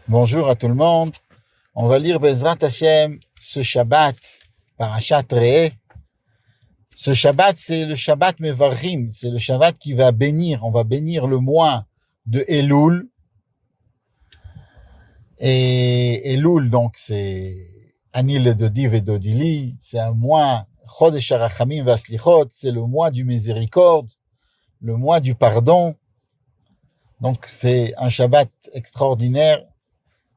Bonjour à tout le monde. On va lire Bezrat Hashem ce Shabbat, Parashat Re'eh. Ce Shabbat, c'est le Shabbat Mevarim, c'est le Shabbat qui va bénir. On va bénir le mois de Elul. Et Elul, donc, c'est Anil Dodiv et Dodili. C'est un mois, Chodesh HaRachamim Vaslichot, c'est le mois du miséricorde, le mois du pardon. Donc, c'est un Shabbat extraordinaire.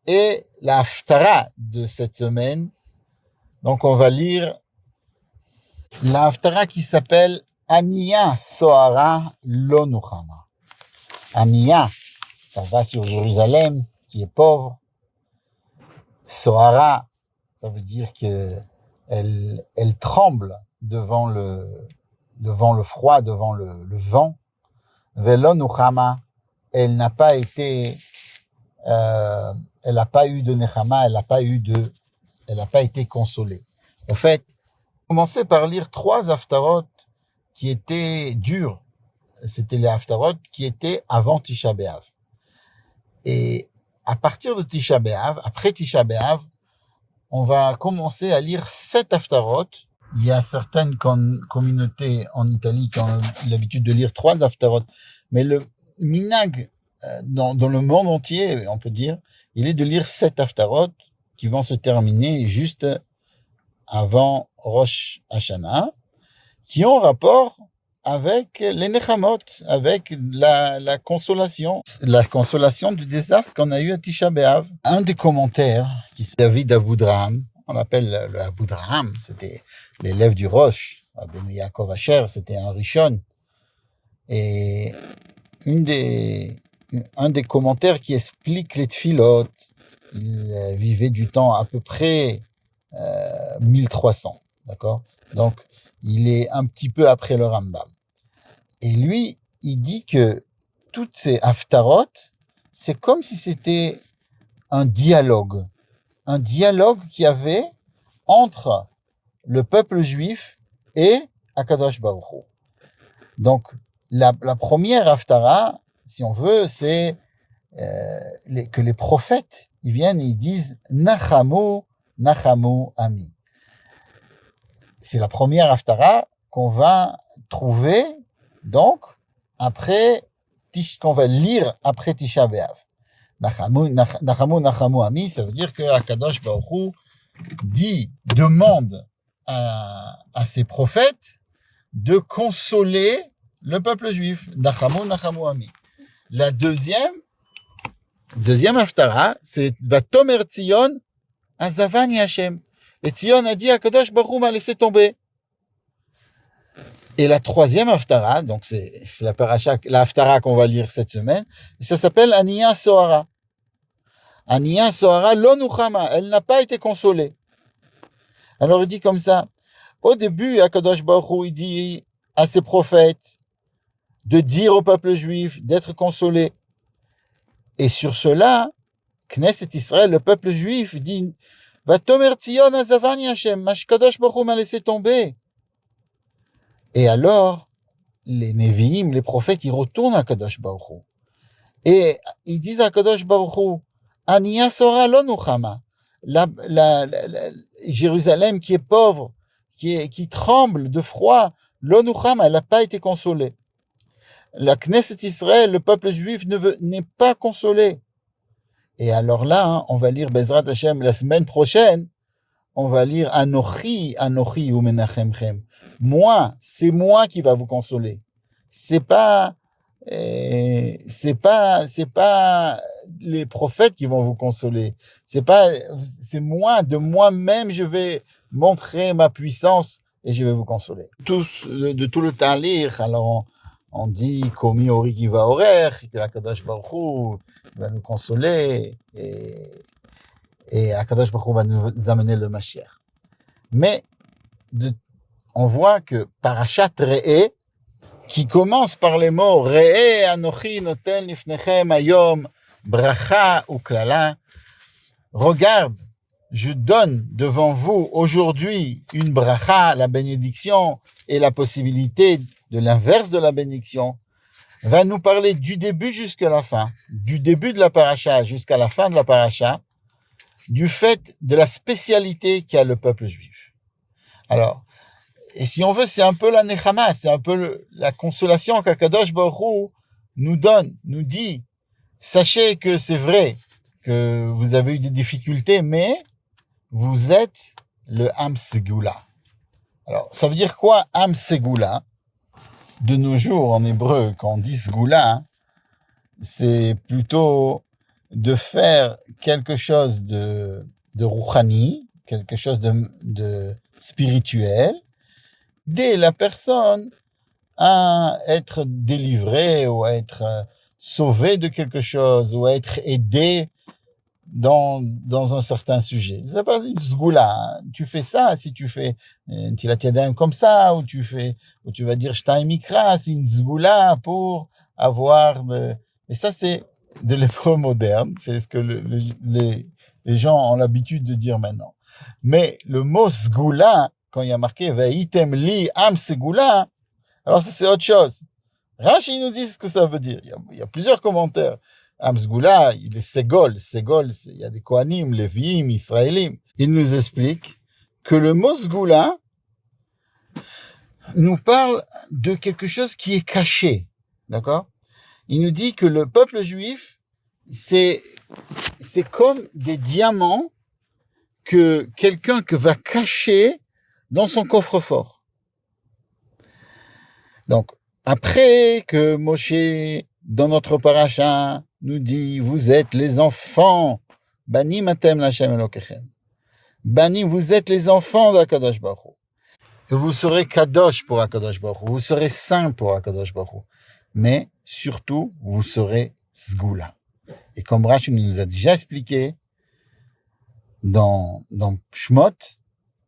Et la Haftara de cette semaine, donc on va lire la Haftara qui s'appelle Aniya Sohara Lo Nuchama. Aniya, ça va sur Jérusalem, qui est pauvre. Sohara, ça veut dire que elle tremble devant le froid, devant le vent. Velo Nuchama, elle n'a pas été elle n'a pas eu de nechama, elle n'a pas été consolée. En fait, commencer par lire 3 haftarot qui étaient durs. C'était les haftarot qui étaient avant Tisha B'Av. Et à partir de Tisha B'Av, après Tisha B'Av, on va commencer à lire 7 haftarot. Il y a certaines communautés en Italie qui ont l'habitude de lire 3 haftarot, mais le minag dans le monde entier, on peut dire, il est de lire 7 haftarot qui vont se terminer juste avant Rosh Hashanah, qui ont rapport avec les nechamot, avec la consolation du désastre qu'on a eu à Tisha B'Av. Un des commentaires, qui c'est David Abudraham, on l'appelle le Abudraham, c'était l'élève du Rosh, Ben Yaakov Asher, c'était un Rishon, et un des commentaires qui explique les tfilot, il vivait du temps à peu près 1300, d'accord? Donc, il est un petit peu après le Rambam. Et lui, il dit que toutes ces haftarot, c'est comme si c'était un dialogue qu'il y avait entre le peuple juif et Akadosh Baruch Hu. Donc, la première haftara, si on veut, c'est que les prophètes, ils viennent et ils disent « Nachamu, Nachamu, Ami ». C'est la première haftara qu'on va trouver, donc, qu'on va lire après Tisha B'Av. Nachamu, Nachamu, Ami, ça veut dire que Akadosh Baruch Hu demande à ses prophètes de consoler le peuple juif. Nachamu, Nachamu, Ami. La deuxième haftara, c'est Vatomer Tzion Azavani Hashem. Et Tzion a dit à Kadosh Baruch Hu m'a laissé tomber. Et la troisième haftara, donc c'est la haftara qu'on va lire cette semaine, ça s'appelle Aniya Sohara. Aniya Sohara Lo Nuchama, elle n'a pas été consolée. Alors il dit comme ça, au début, Akadosh Baruch Hu, il dit à ses prophètes de dire au peuple juif d'être consolé. Et sur cela, Knesset Israël, le peuple juif, dit Vatomer Tzion Azavani Hashem, Kadosh Baruch Hu m'a laissé tomber. Et alors, les Nevi'im, les prophètes, ils retournent à Kadosh Baruch Hu. Et ils disent à Kadosh Baruch Hu, Aniya Sohara Lo Nuchama, Jérusalem qui est pauvre, qui tremble de froid, Lo Nuchama, elle n'a pas été consolée. La Knesset Israël, le peuple juif, n'est pas consolé. Et alors là, on va lire Bezrat Hashem la semaine prochaine, on va lire Anochi umenachemchem. Moi, c'est moi qui va vous consoler. C'est pas les prophètes qui vont vous consoler. C'est moi, de moi-même, je vais montrer ma puissance et je vais vous consoler. De tout le talir, alors on dit Komi Ori qui va horer, que Akadosh Baruch Hu va nous consoler et Akadosh Baruch Hu va nous amener le Mashiach. Mais on voit que Parashat Re'eh, qui commence par les mots Re'eh Anochi Noten Lifnechem Hayom Bracha Uklala, regarde, je donne devant vous aujourd'hui une bracha, la bénédiction et la possibilité de l'inverse de la bénédiction. va nous parler du début jusqu'à la fin, du début de la paracha jusqu'à la fin de la paracha, du fait de la spécialité qu'a le peuple juif. Alors, et si on veut, c'est un peu la nechama, c'est un peu la consolation qu'Akadosh Baruch Hu nous donne, nous dit, sachez que c'est vrai que vous avez eu des difficultés, mais vous êtes le Am Segula. Alors, ça veut dire quoi, Am Segula? De nos jours, en hébreu, quand on dit Segula, c'est plutôt de faire quelque chose de rouhani, quelque chose de spirituel, d'aider la personne à être délivrée ou à être sauvée de quelque chose ou à être aidée dans un certain sujet. Ça s'appelle une zgoula. Tu fais ça, si tu fais Tilat Yadayim comme ça, ou tu vas dire Shtaim Mikra, c'est une zgoula pour avoir et ça, c'est de l'hébreu moderne. C'est ce que les gens ont l'habitude de dire maintenant. Mais le mot zgoula, quand il y a marqué Vaitem li am segula, alors ça, c'est autre chose. Rashi nous dit ce que ça veut dire. Il y a plusieurs commentaires. Amsgoula, il est Ségol, il y a des Kohanim, Léviim, Israélim. Il nous explique que le mot Sgoula nous parle de quelque chose qui est caché. D'accord? Il nous dit que le peuple juif, c'est comme des diamants que quelqu'un que va cacher dans son coffre-fort. Donc, après que Moshe, dans notre paracha, nous dit, vous êtes les enfants, Banim atem l'Hashem Elokechem. Banim, vous êtes les enfants d'Akadosh Baruch Hu. Vous serez Kadosh pour Akadosh Baruch Hu. Vous serez saint pour Akadosh Baruch Hu. Mais, surtout, vous serez Sgoula. Et comme Rashi nous a déjà expliqué, dans Shmot,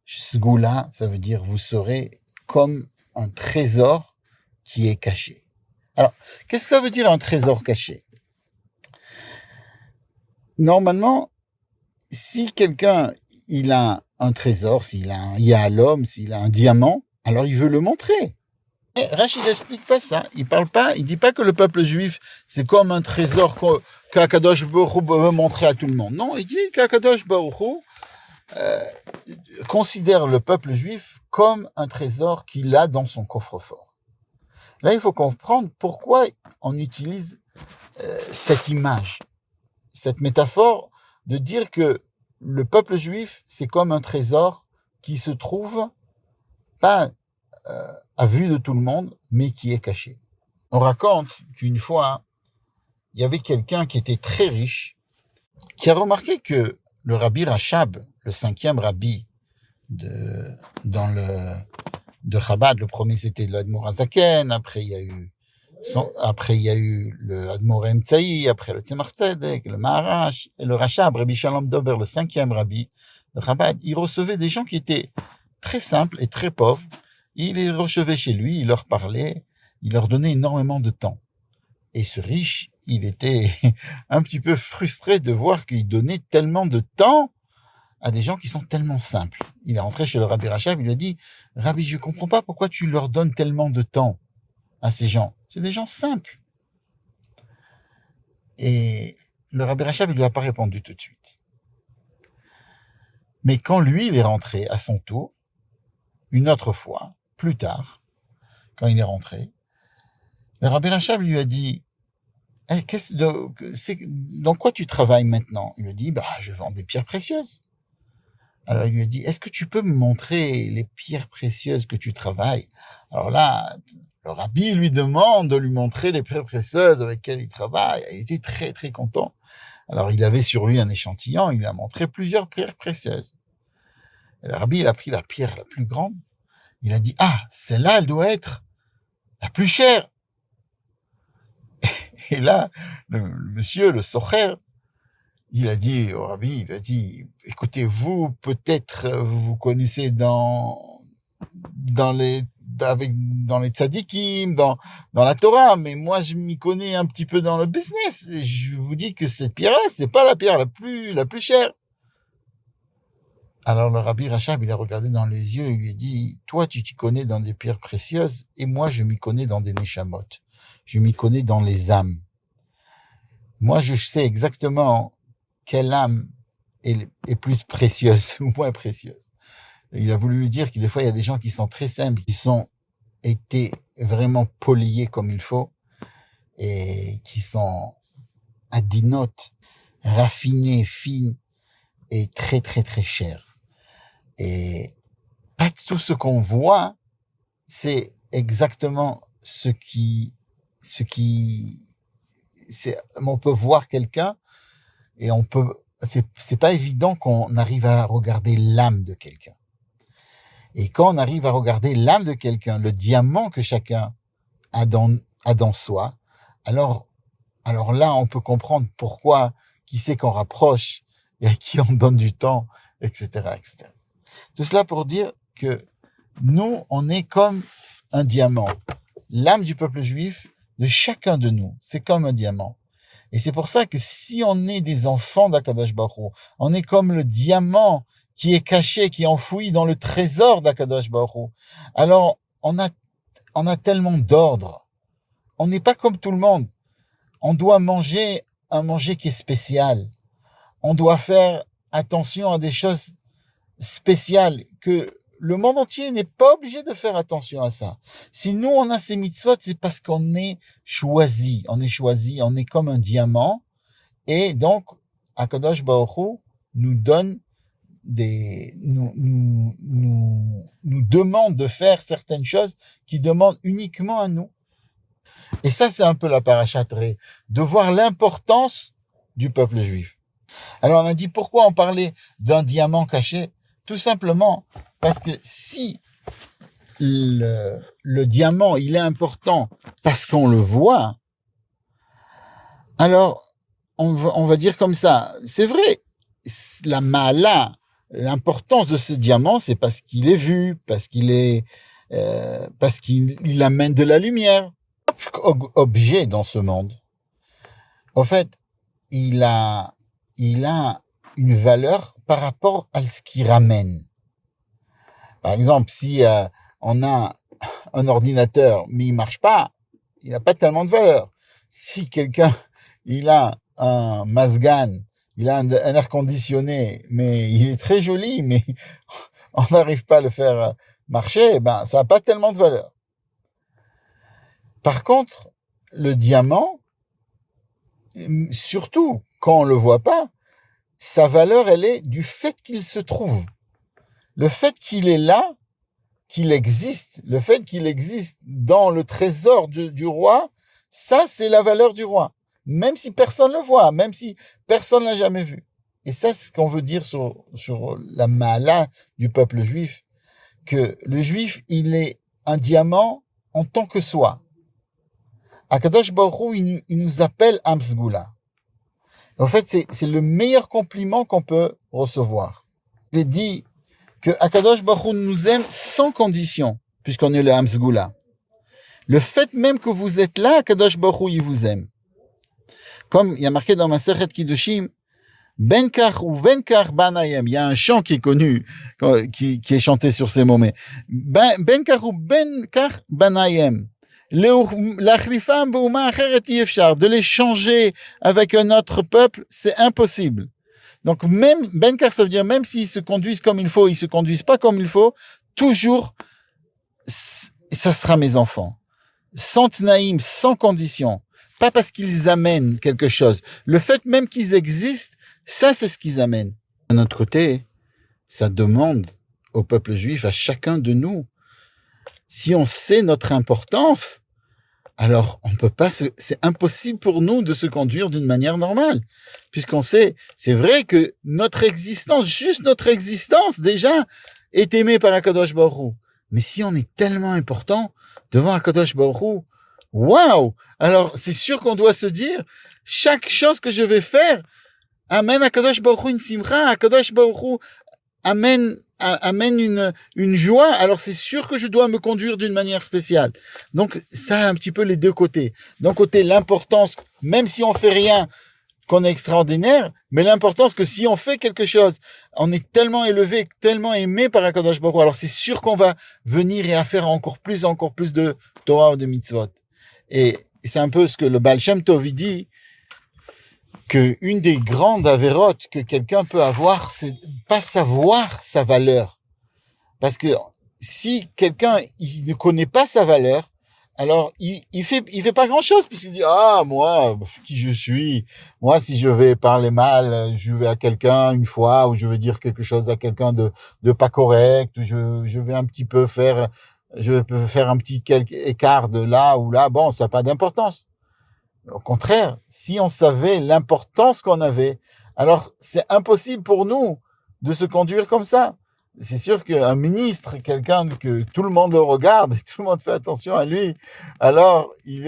Sgoula, ça veut dire, vous serez comme un trésor qui est caché. Alors, qu'est-ce que ça veut dire un trésor caché? Normalement, si quelqu'un, il a un trésor, s'il a un yahalom, s'il a un diamant, alors il veut le montrer. Et Rachid n'explique pas ça. Il dit pas que le peuple juif, c'est comme un trésor qu'Akadosh Baruch Hu veut montrer à tout le monde. Non, il dit qu'Akadosh Baruch Hu considère le peuple juif comme un trésor qu'il a dans son coffre-fort. Là, il faut comprendre pourquoi on utilise cette image, cette métaphore de dire que le peuple juif, c'est comme un trésor qui se trouve pas à vue de tout le monde, mais qui est caché. On raconte qu'une fois, il y avait quelqu'un qui était très riche, qui a remarqué que le rabbi Rachab, le 5e rabbi de Chabad, le premier c'était l'Admor Azaken, après il y a eu le Admor Emtsaï, après le Tzemach Tzedek, le Maharash, et le Rachab, Rabbi Shalom Dober, le 5e rabbi de Chabad. Il recevait des gens qui étaient très simples et très pauvres. Il les recevait chez lui, il leur parlait, il leur donnait énormément de temps. Et ce riche, il était un petit peu frustré de voir qu'il donnait tellement de temps à des gens qui sont tellement simples. Il est rentré chez le Rabbi Rachab, il lui a dit, Rabbi, je comprends pas pourquoi tu leur donnes tellement de temps à ces gens. C'est des gens simples. Et le Rabbi Rachab, il lui a pas répondu tout de suite. Mais quand lui, il est rentré à son tour, une autre fois, plus tard, quand il est rentré, le Rabbi Rachab lui a dit, hey, dans quoi tu travailles maintenant? Il lui a dit, je vends des pierres précieuses. Alors il lui a dit, est-ce que tu peux me montrer les pierres précieuses que tu travailles? Alors là, le rabbi lui demande de lui montrer les pierres précieuses avec lesquelles il travaille. Il était très très content. Alors il avait sur lui un échantillon, il lui a montré plusieurs pierres précieuses. Et le rabbi, il a pris la pierre la plus grande. Il a dit, celle-là, elle doit être la plus chère. Et là, le monsieur, le socher, il a dit au rabbi, écoutez, vous, peut-être, vous connaissez dans les tzadikim, dans la Torah, mais moi, je m'y connais un petit peu dans le business. Et je vous dis que cette pierre-là, c'est pas la pierre la plus chère. Alors, le rabbi Rachab, il a regardé dans les yeux, il lui a dit, toi, tu t'y connais dans des pierres précieuses, et moi, je m'y connais dans des neshamot. je m'y connais dans les âmes. Moi, je sais exactement quelle âme est plus précieuse ou moins précieuse. Il a voulu lui dire que des fois, il y a des gens qui sont très simples, qui sont été vraiment poliés comme il faut et qui sont adinotes, raffinés, fines et très, très, très chers. Et pas tout ce qu'on voit, c'est exactement on peut voir quelqu'un et c'est pas évident qu'on arrive à regarder l'âme de quelqu'un. Et quand on arrive à regarder l'âme de quelqu'un, le diamant que chacun a dans soi, alors là, on peut comprendre pourquoi, qui c'est qu'on rapproche et à qui on donne du temps, etc., etc. Tout cela pour dire que nous, on est comme un diamant. L'âme du peuple juif, de chacun de nous, c'est comme un diamant. Et c'est pour ça que si on est des enfants d'Akadosh Baruch Hu, on est comme le diamant qui est caché, qui est enfoui dans le trésor d'Akadosh Baruch Hu. Alors, on a tellement d'ordre. On n'est pas comme tout le monde. On doit manger un manger qui est spécial. On doit faire attention à des choses spéciales que le monde entier n'est pas obligé de faire attention à ça. Si nous, on a ces mitzvot, c'est parce qu'on est choisi. On est comme un diamant. Et donc, Akadosh Baruch Hu nous donne nous demande de faire certaines choses qui demandent uniquement à nous. Et ça, c'est un peu la parashat Ré, de voir l'importance du peuple juif. Alors, on a dit pourquoi on parlait d'un diamant caché? Tout simplement parce que si le diamant, il est important parce qu'on le voit, alors on va dire comme ça, c'est vrai, la ma'ala, l'importance de ce diamant, c'est parce qu'il est vu, parce qu'il amène de la lumière. Objet dans ce monde, en fait, il a une valeur par rapport à ce qu'il ramène. Par exemple, si on a un ordinateur mais il marche pas, il n'a pas tellement de valeur. Si quelqu'un il a un Mazgan, il a un air conditionné, mais il est très joli, mais on n'arrive pas à le faire marcher, ben ça n'a pas tellement de valeur. Par contre, le diamant, surtout quand on le voit pas, sa valeur, elle est du fait qu'il se trouve. Le fait qu'il est là, qu'il existe, le fait qu'il existe dans le trésor du roi, ça, c'est la valeur du roi. Même si personne le voit, même si personne l'a jamais vu. Et ça, c'est ce qu'on veut dire sur la ma'ala du peuple juif, que le juif, il est un diamant en tant que soi. Akadosh Baruch Hu, il nous appelle Amsgula. En fait, c'est le meilleur compliment qu'on peut recevoir. Il est dit que Akadosh Baruch Hu nous aime sans condition, puisqu'on est le Amsgula. Le fait même que vous êtes là, Akadosh Baruch Hu, il vous aime. Comme il y a marqué dans Masechet Kiddushin, Benkar ou Benkar Banayem. Il y a un chant qui est connu, qui est chanté sur ces mots, mais Benkar ou Benkar Banayem. De les changer avec un autre peuple, c'est impossible. Donc même Benkar, ça veut dire même s'ils se conduisent comme il faut, ils se conduisent pas comme il faut, toujours, ça sera mes enfants. Sans tnaïm, sans condition. Pas parce qu'ils amènent quelque chose. Le fait même qu'ils existent, ça c'est ce qu'ils amènent. D'un autre côté, ça demande au peuple juif, à chacun de nous, si on sait notre importance, alors on peut pas c'est impossible pour nous de se conduire d'une manière normale. Puisqu'on sait, c'est vrai que notre existence, juste notre existence, déjà, est aimée par Akadosh Baruch Hu. Mais si on est tellement important devant Akadosh Baruch Hu, waouh! Alors, c'est sûr qu'on doit se dire, chaque chose que je vais faire, amène Akadosh Baruch Hu une simcha, Akadosh Baruch Hu amène une joie, alors c'est sûr que je dois me conduire d'une manière spéciale. Donc, ça a un petit peu les deux côtés. D'un côté, l'importance, même si on fait rien, qu'on est extraordinaire, mais l'importance que si on fait quelque chose, on est tellement élevé, tellement aimé par Akadosh Baruch Hu, alors c'est sûr qu'on va venir et à faire encore plus de Torah ou de mitzvot. Et c'est un peu ce que le Baal Shem Tov dit, que une des grandes avérotes que quelqu'un peut avoir, c'est pas savoir sa valeur. Parce que si quelqu'un il ne connaît pas sa valeur, alors il fait pas grand chose, puisqu'il dit moi qui je suis, moi si je vais parler mal, je vais à quelqu'un une fois, ou je vais dire quelque chose à quelqu'un de pas correct, ou je vais un petit peu faire, je peux faire un petit quelque écart de là ou là, bon, ça n'a pas d'importance. Au contraire, si on savait l'importance qu'on avait, alors c'est impossible pour nous de se conduire comme ça. C'est sûr qu'un ministre, quelqu'un que tout le monde le regarde, et tout le monde fait attention à lui, alors il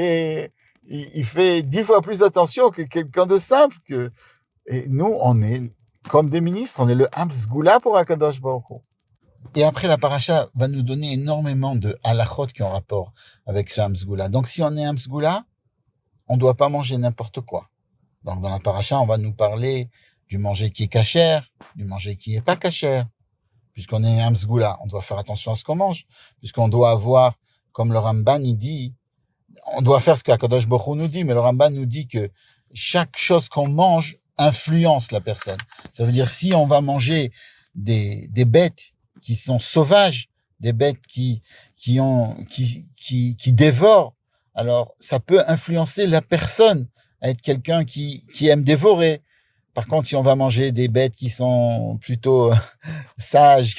fait 10 fois plus attention que quelqu'un de simple. Et nous, on est comme des ministres, on est le Hamsgoula pour Akadosh Baruch Hu. Et après, la paracha va nous donner énormément de halachot qui ont rapport avec ce Hamsgoula. Donc si on est Hamsgoula, on ne doit pas manger n'importe quoi. Donc, dans la paracha, on va nous parler du manger qui est kasher, du manger qui est pas kasher. Puisqu'on est un Hamsgoula, on doit faire attention à ce qu'on mange. Puisqu'on doit avoir, comme le Ramban, il dit, on doit faire ce qu'Akadosh Baruch Hu nous dit, mais le Ramban nous dit que chaque chose qu'on mange influence la personne. Ça veut dire, si on va manger des bêtes qui sont sauvages, des bêtes qui dévorent, alors ça peut influencer la personne à être quelqu'un qui aime dévorer. Par contre, si on va manger des bêtes qui sont plutôt sages,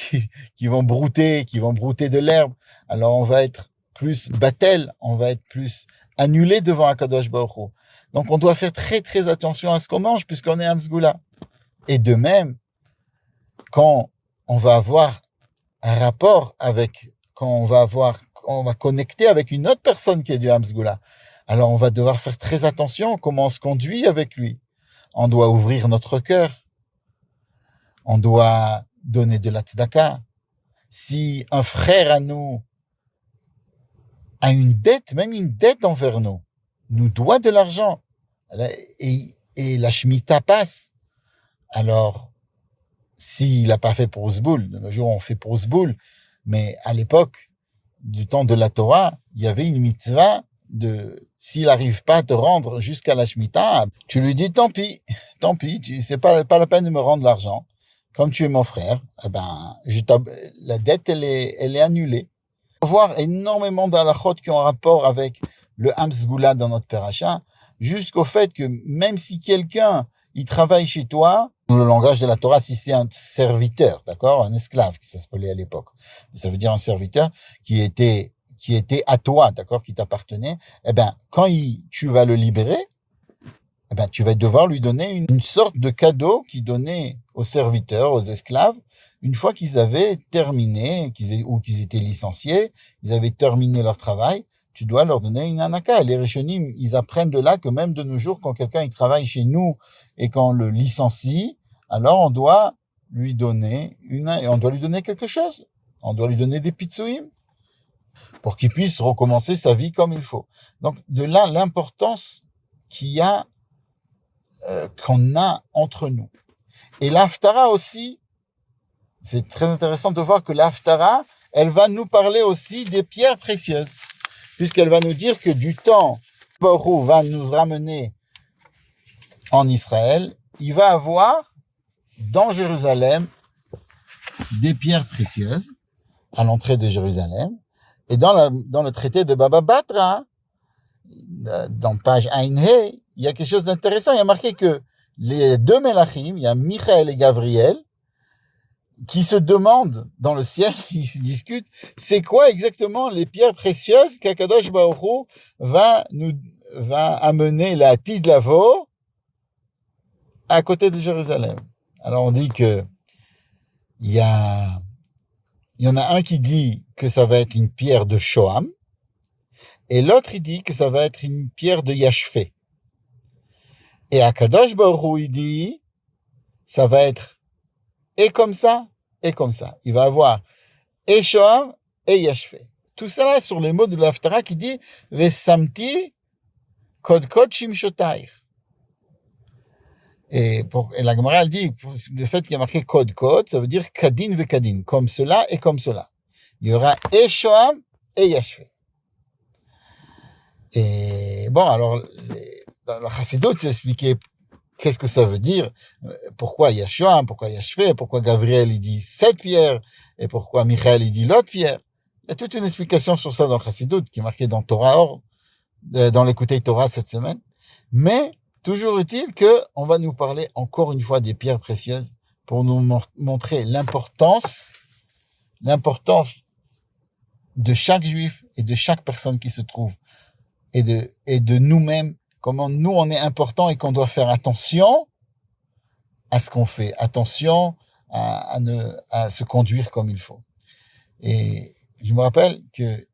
qui vont brouter de l'herbe, alors on va être plus battel, on va être plus annulé devant Akadosh Baruch Hu. Donc on doit faire très très attention à ce qu'on mange puisqu'on est Hamsgoula. Et de même, quand on va avoir un rapport avec, quand on va connecter avec une autre personne qui est du Hamsgoula, alors on va devoir faire très attention à comment on se conduit avec lui. On doit ouvrir notre cœur. On doit donner de la tzedaka. Si un frère à nous a une dette, même une dette envers nous doit de l'argent, et la Shemitah passe, alors, s'il n'a pas fait pour Zboul, de nos jours on fait pour Zboul, mais à l'époque du temps de la Torah, il y avait une mitzvah s'il n'arrive pas à te rendre jusqu'à la Shemitah, tu lui dis tant pis, c'est pas la peine de me rendre l'argent. Comme tu es mon frère, la dette elle est annulée. On va voir énormément d'halachot qui ont rapport avec le Hamsgoula dans notre paracha, jusqu'au fait que même si quelqu'un il travaille chez toi, dans le langage de la Torah, si c'est un serviteur, d'accord, un esclave qui s'appelait à l'époque, ça veut dire un serviteur qui était à toi, d'accord, qui t'appartenait, quand tu vas le libérer, tu vas devoir lui donner une sorte de cadeau qui donnait aux serviteurs, aux esclaves, une fois qu'ils avaient terminé, qu'ils étaient licenciés, ils avaient terminé leur travail, tu dois leur donner une anaka. Les Rishonim, ils apprennent de là que même de nos jours, quand quelqu'un il travaille chez nous et qu'on le licencie, alors on doit lui donner quelque chose. On doit lui donner des pitsouim pour qu'il puisse recommencer sa vie comme il faut. Donc, de là, l'importance qu'on a entre nous. Et l'Haftara aussi, c'est très intéressant de voir que l'Haftara, elle va nous parler aussi des pierres précieuses, puisqu'elle va nous dire que du temps Baruch va nous ramener en Israël, il va avoir dans Jérusalem des pierres précieuses à l'entrée de Jérusalem. Et dans le traité de Baba Batra, dans page Ain He, il y a quelque chose d'intéressant. Il y a marqué que les deux Melachim, il y a Michael et Gabriel, qui se demandent dans le ciel, ils se discutent, c'est quoi exactement les pierres précieuses qu'Akadosh Baruch Hu va amener la Tidlavo à côté de Jérusalem. Alors on dit que il y en a un qui dit que ça va être une pierre de Shoham, et l'autre il dit que ça va être une pierre de Yashfé. Et Akadosh Baruch Hu il dit, ça va être et comme ça, et comme ça. Il va avoir et Shoham et Yashfé. Tout ça là sur les mots de l'Haftara qui dit Vesamti kod shimshotayich. Et la Gemara elle dit le fait qu'il y a marqué kod, ça veut dire kadin ve kadin, comme cela et comme cela. Il y aura et Shoham et Yashfé. Et bon, alors, dans la Chassidut, c'est expliqué qu'est-ce que ça veut dire, pourquoi il y a Shoam, pourquoi il y a Shvé, pourquoi Gabriel, il dit cette pierre, et pourquoi Michael, il dit l'autre pierre. Il y a toute une explication sur ça dans le Chassidut, qui est marquée dans Torah Or, dans l'écouter Torah cette semaine. Mais, toujours est-il que on va nous parler encore une fois des pierres précieuses pour nous montrer l'importance de chaque juif et de chaque personne qui se trouve et de nous-mêmes, comment nous on est important et qu'on doit faire attention à ce qu'on fait, attention à se conduire comme il faut. Et je me rappelle que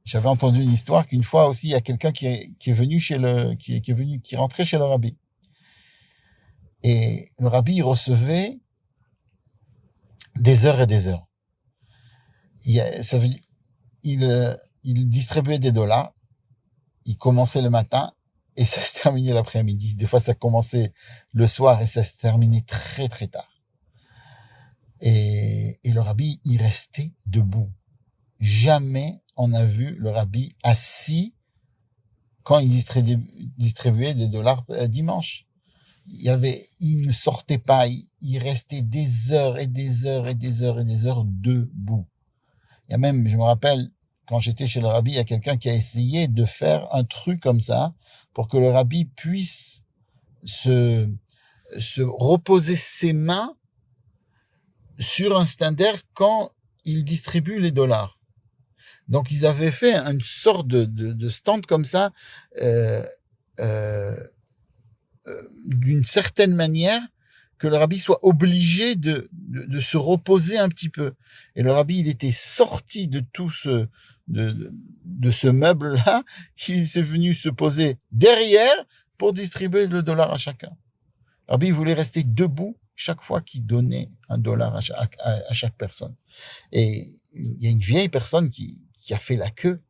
j'avais entendu une histoire qu'une fois aussi il y a quelqu'un qui est venu qui rentrait chez le rabbi. Et le rabbi il recevait des heures et des heures. Ça veut dire, il distribuait des dollars, il commençait le matin et ça se terminait l'après-midi. Des fois, ça commençait le soir et ça se terminait très, très tard. Et le rabbi, il restait debout. Jamais on a vu le rabbi assis quand il distribuait des dollars dimanche. Il ne sortait pas, il restait des heures et des heures et des heures et des heures debout. Il y a même, je me rappelle, quand j'étais chez le rabbi, il y a quelqu'un qui a essayé de faire un truc comme ça pour que le rabbi puisse se reposer ses mains sur un standard quand il distribue les dollars. Donc, ils avaient fait une sorte de stand comme ça, d'une certaine manière, que le rabbi soit obligé de se reposer un petit peu. Et le rabbi, il était sorti de tout de ce meuble-là, il s'est venu se poser derrière pour distribuer le dollar à chacun. Le rabbi, il voulait rester debout chaque fois qu'il donnait un dollar à chaque personne. Et il y a une vieille personne qui a fait la queue,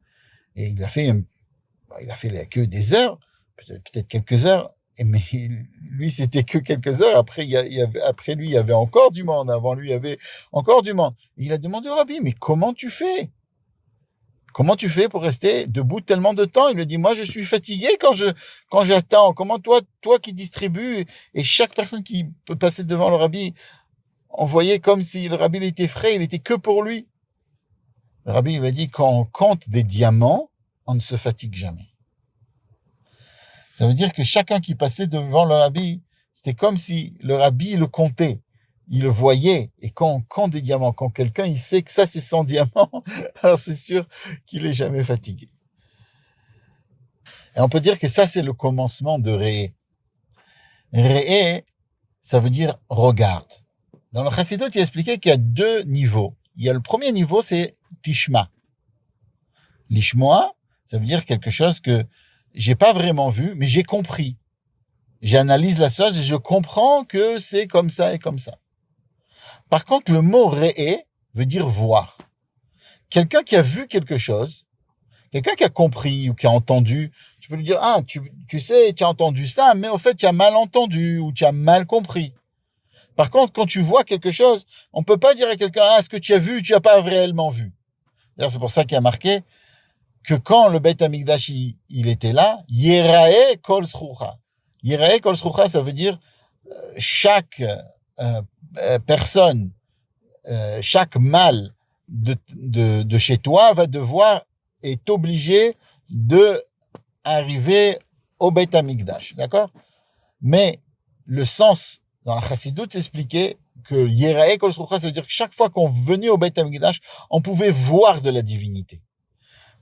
et il a fait la queue des heures, peut-être quelques heures, mais lui, c'était que quelques heures. Après, après lui, il y avait encore du monde. Avant lui, il y avait encore du monde. Et il a demandé au rabbi, mais comment tu fais? Comment tu fais pour rester debout tellement de temps? Il lui dit, moi, je suis fatigué quand j'attends. Comment toi qui distribues, et chaque personne qui peut passer devant le rabbi, on voyait comme si le rabbi il était frais, il était que pour lui. Le rabbi, il lui a dit, quand on compte des diamants, on ne se fatigue jamais. Ça veut dire que chacun qui passait devant le rabbi, c'était comme si le rabbi le comptait. Il le voyait. Et quand on compte des diamants, quand quelqu'un, il sait que ça, c'est 100 diamants, alors c'est sûr qu'il est jamais fatigué. Et on peut dire que ça, c'est le commencement de Re'e. Re'e, ça veut dire regarde. Dans le Chassidut, il a expliqué qu'il y a deux niveaux. Il y a le premier niveau, c'est Tishma. Lishmoa, ça veut dire quelque chose que j'ai pas vraiment vu, mais j'ai compris. J'analyse la chose et je comprends que c'est comme ça et comme ça. Par contre, le mot Re'e veut dire voir. Quelqu'un qui a vu quelque chose, quelqu'un qui a compris ou qui a entendu, tu peux lui dire, tu sais, tu as entendu ça, mais au fait, tu as mal entendu ou tu as mal compris. Par contre, quand tu vois quelque chose, on peut pas dire à quelqu'un, ce que tu as vu, tu as pas réellement vu. D'ailleurs, c'est pour ça qu'il y a marqué que quand le Beit Hamikdash, il était là, Yerae kol zchucha. Yerae kol zchucha, ça veut dire chaque personne, chaque mâle de chez toi va devoir, est obligé de arriver au Beit Hamikdash, d'accord? Mais le sens dans la Chassidut s'expliquait que Yerae kol zchucha, ça veut dire que chaque fois qu'on venait au Beit Hamikdash, on pouvait voir de la divinité.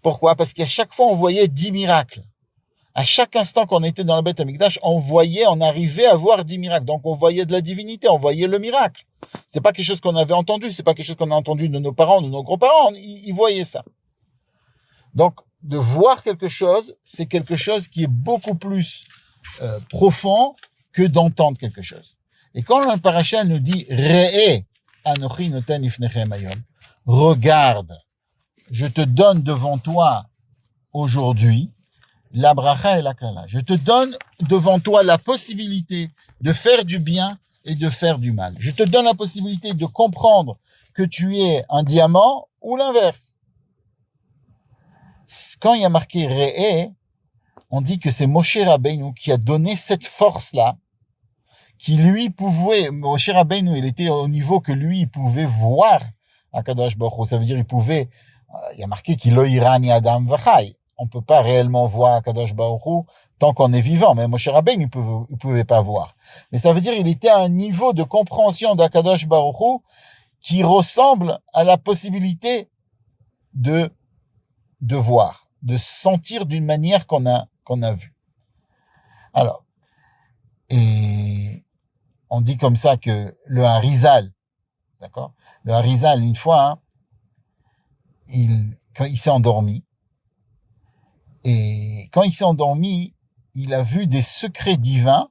Pourquoi? Parce qu'à chaque fois, on voyait 10 miracles. À chaque instant qu'on était dans le Beit Hamikdash, on arrivait à voir 10 miracles. Donc, on voyait de la divinité, on voyait le miracle. C'est pas quelque chose qu'on avait entendu, c'est pas quelque chose qu'on a entendu de nos parents, de nos grands-parents. Ils voyaient ça. Donc, de voir quelque chose, c'est quelque chose qui est beaucoup plus profond que d'entendre quelque chose. Et quand le paracha nous dit Re'e anochi noten ifnechem hayom, regarde, je te donne devant toi aujourd'hui la bracha et la kala. Je te donne devant toi la possibilité de faire du bien et de faire du mal. Je te donne la possibilité de comprendre que tu es un diamant ou l'inverse. Quand il y a marqué Re'e, on dit que c'est Moshe Rabbeinu qui a donné cette force-là, qui lui pouvait, Moshe Rabbeinu, il était au niveau que lui, il pouvait voir Akadosh Baruch Hu. Ça veut dire, il pouvait, il y a marqué qu'il lo ira ni Adam v'chai. On peut pas réellement voir Akadosh Baruch Hu tant qu'on est vivant. Mais Moshe Rabbeinu, il pouvait pas voir. Mais ça veut dire, il était à un niveau de compréhension d'Akadosh Baruch Hu qui ressemble à la possibilité de voir, de sentir d'une manière qu'on a vu. Alors, et on dit comme ça que le Harizal, d'accord? Le Harizal, une fois, quand il s'est endormi, et quand il s'est endormi, il a vu des secrets divins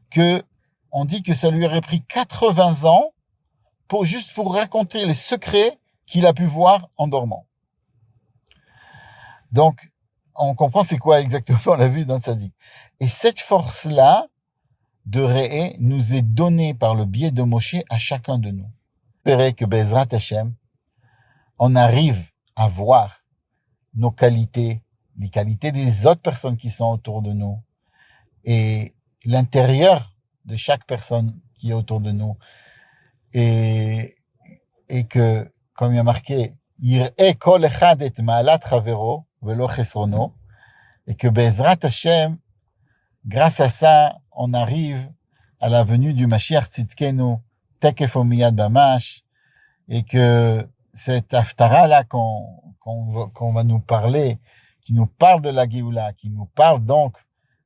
que on dit que ça lui aurait pris 80 ans juste pour raconter les secrets qu'il a pu voir en dormant. Donc, on comprend c'est quoi exactement la vue d'un tzaddik. Et cette force-là de Réé nous est donnée par le biais de Moshe à chacun de nous. J'espère que Bezrat Hashem, on arrive à voir nos qualités, les qualités des autres personnes qui sont autour de nous et l'intérieur de chaque personne qui est autour de nous et que, comme il y a marqué, Yir'e kol echad et ma'alat chavero velo chesrono, et que Bezrat Hashem, grâce à ça, on arrive à la venue du Mashiach Tzidkenu, Tekef Omiyad Bamash, et que cette haftara-là qu'on va nous parler, qui nous parle de la Géoula, qui nous parle donc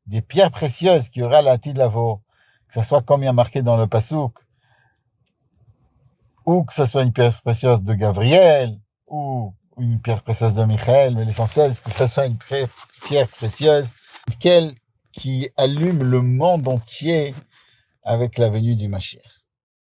des pierres précieuses qu'il y aura à la Atid Lavo, que ce soit comme il y a marqué dans le Passouk, ou que ce soit une pierre précieuse de Gabriel, ou une pierre précieuse de Michael, mais l'essentiel, c'est que ce soit une pierre précieuse, qui allume le monde entier avec la venue du Mashiach.